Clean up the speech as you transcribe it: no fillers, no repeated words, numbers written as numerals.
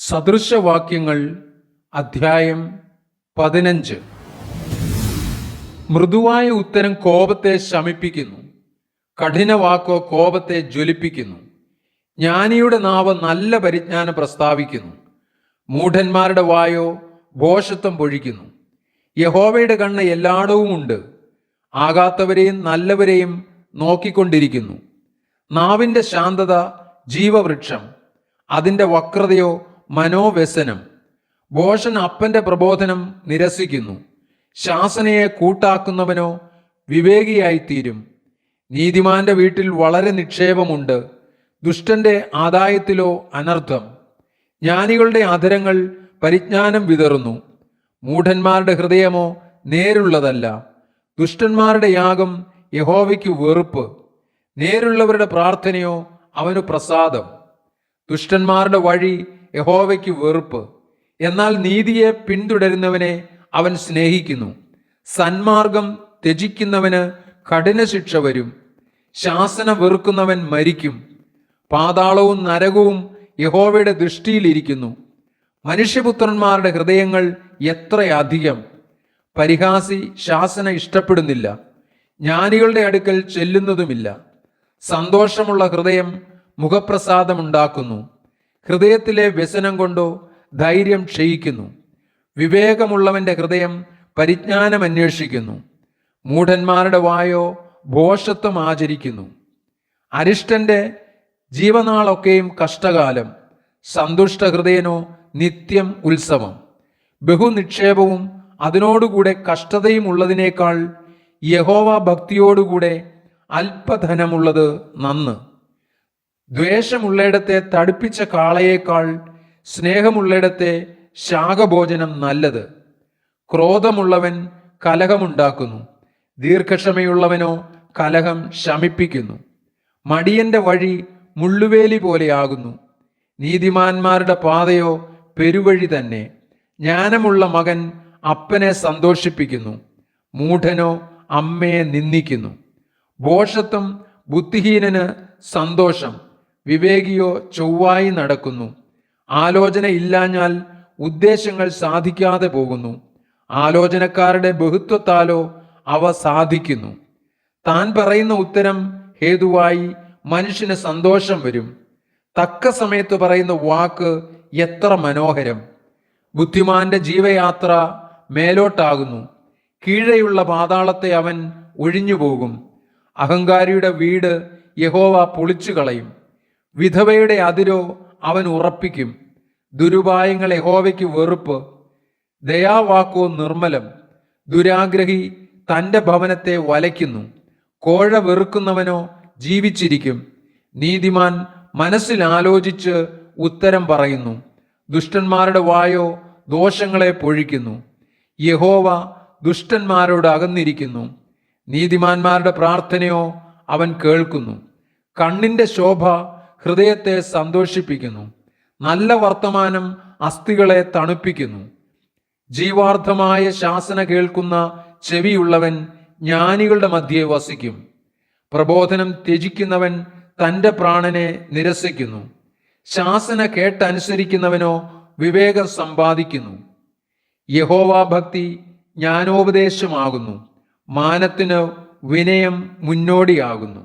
സദൃശവാക്യങ്ങൾ അധ്യായം 15. മൃദുവായ ഉത്തരം കോപത്തെ ശമിപ്പിക്കുന്നു, കഠിനവാക്കോ കോപത്തെ ജ്വലിപ്പിക്കുന്നു. ജ്ഞാനിയുടെ നാവ് നല്ല പരിജ്ഞാനം പ്രസ്താവിക്കുന്നു, മൂഢന്മാരുടെ വായോ ഭോഷത്വം പൊഴിക്കുന്നു. യഹോവയുടെ കണ്ണ് എല്ലായിടവുമുണ്ട്, ആകാത്തവരെയും നല്ലവരെയും നോക്കിക്കൊണ്ടിരിക്കുന്നു. നാവിൻ്റെ ശാന്തത ജീവവൃക്ഷം, അതിൻ്റെ വക്രതയോ മനോവ്യസനം. ഭോഷൻ അപ്പന്റെ പ്രബോധനം നിരസിക്കുന്നു, ശാസനയെ കൂട്ടാക്കുന്നവനോ വിവേകിയായിത്തീരും. നീതിമാന്റെ വീട്ടിൽ വളരെ നിക്ഷേപമുണ്ട്, ദുഷ്ടന്റെ ആദായത്തിലോ അനർത്ഥം. ജ്ഞാനികളുടെ അധരങ്ങൾ പരിജ്ഞാനം വിതറുന്നു, മൂഢന്മാരുടെ ഹൃദയമോ നേരുള്ളതല്ല. ദുഷ്ടന്മാരുടെ യാഗം യഹോവയ്ക്ക് വെറുപ്പ്, നേരുള്ളവരുടെ പ്രാർത്ഥനയോ അവന് പ്രസാദം. ദുഷ്ടന്മാരുടെ വഴി യഹോവയ്ക്ക് വെറുപ്പ്, എന്നാൽ നീതിയെ പിന്തുടരുന്നവനെ അവൻ സ്നേഹിക്കുന്നു. സന്മാർഗം ത്യജിക്കുന്നവന് കഠിന ശിക്ഷ വരും, ശാസന വെറുക്കുന്നവൻ മരിക്കും. പാതാളവും നരകവും യഹോവയുടെ ദൃഷ്ടിയിലിരിക്കുന്നു. മനുഷ്യപുത്രന്മാരുടെ ഹൃദയങ്ങൾ എത്രയധികം! പരിഹാസി ശാസന ഇഷ്ടപ്പെടുന്നില്ല, ജ്ഞാനികളുടെ അടുക്കൽ ചെല്ലുന്നതുമില്ല. സന്തോഷമുള്ള ഹൃദയം മുഖപ്രസാദമുണ്ടാക്കുന്നു, ഹൃദയത്തിലെ വ്യസനം കൊണ്ടോ ധൈര്യം ക്ഷയിക്കുന്നു. വിവേകമുള്ളവന്റെ ഹൃദയം പരിജ്ഞാനം അന്വേഷിക്കുന്നു, മൂഢന്മാരുടെ വായോ ഭോഷത്വം ആചരിക്കുന്നു. അരിഷ്ടന്റെ ജീവനാളൊക്കെയും കഷ്ടകാലം, സന്തുഷ്ട ഹൃദയനോ നിത്യം ഉത്സവം. ബഹുനിക്ഷേപവും അതിനോടുകൂടെ കഷ്ടതയും ഉള്ളതിനേക്കാൾ യഹോവ ഭക്തിയോടുകൂടെ അല്പധനമുള്ളത് നന്ന്. ദ്വേഷമുള്ളയിടത്തെ തടുപ്പിച്ച കാളയേക്കാൾ സ്നേഹമുള്ളയിടത്തെ ശാകഭോജനം നല്ലത്. ക്രോധമുള്ളവൻ കലഹമുണ്ടാക്കുന്നു, ദീർഘക്ഷമയുള്ളവനോ കലഹം ശമിപ്പിക്കുന്നു. മടിയന്റെ വഴി മുള്ളുവേലി പോലെയാകുന്നു, നീതിമാന്മാരുടെ പാതയോ പെരുവഴി തന്നെ. ജ്ഞാനമുള്ള മകൻ അപ്പനെ സന്തോഷിപ്പിക്കുന്നു, മൂഢനോ അമ്മയെ നിന്ദിക്കുന്നു. ഭോഷത്വം ബുദ്ധിഹീനന് സന്തോഷം, വിവേകിയോ ചൊവ്വായി നടക്കുന്നു. ആലോചന ഇല്ലാഞ്ഞാൽ ഉദ്ദേശങ്ങൾ സാധിക്കാതെ പോകുന്നു, ആലോചനക്കാരുടെ ബഹുത്വത്താലോ അവ സാധിക്കുന്നു. താൻ പറയുന്ന ഉത്തരം ഹേതുവായി മനുഷ്യന് സന്തോഷം വരും, തക്ക സമയത്ത് പറയുന്ന വാക്ക് എത്ര മനോഹരം! ബുദ്ധിമാന്റെ ജീവയാത്ര മേലോട്ടാകുന്നു, കീഴെയുള്ള പാതാളത്തെ അവൻ ഒഴിഞ്ഞുപോകും. അഹങ്കാരിയുടെ വീട് യഹോവ പൊളിച്ചു കളയും, വിധവയുടെ അതിരോ അവൻ ഉറപ്പിക്കും. ദുരുപായങ്ങൾ യഹോവയ്ക്ക് വെറുപ്പ്, ദയാവാക്കോ നിർമ്മലം. ദുരാഗ്രഹി തൻ്റെ ഭവനത്തെ വലയ്ക്കുന്നു, കോഴ വെറുക്കുന്നവനോ ജീവിച്ചിരിക്കും. നീതിമാൻ മനസ്സിൽ ആലോചിച്ച് ഉത്തരം പറയുന്നു, ദുഷ്ടന്മാരുടെ വായോ ദോഷങ്ങളെ പൊഴിക്കുന്നു. യഹോവ ദുഷ്ടന്മാരോട് അകന്നിരിക്കുന്നു, നീതിമാന്മാരുടെ പ്രാർത്ഥനയോ അവൻ കേൾക്കുന്നു. കണ്ണിന്റെ ശോഭ ഹൃദയത്തെ സന്തോഷിപ്പിക്കുന്നു, നല്ല വർത്തമാനം അസ്ഥികളെ തണുപ്പിക്കുന്നു. ജീവാർത്ഥമായ ശാസന കേൾക്കുന്ന ചെവിയുള്ളവൻ ജ്ഞാനികളുടെ മധ്യേ വസിക്കും. പ്രബോധനം ത്യജിക്കുന്നവൻ തൻ്റെ പ്രാണനെ നിരസിക്കുന്നു, ശാസന കേട്ടനുസരിക്കുന്നവനോ വിവേകം സമ്പാദിക്കുന്നു. യഹോവാഭക്തി ജ്ഞാനോപദേശമാകുന്നു, മാനത്തിന് വിനയം മുന്നോടിയാകുന്നു.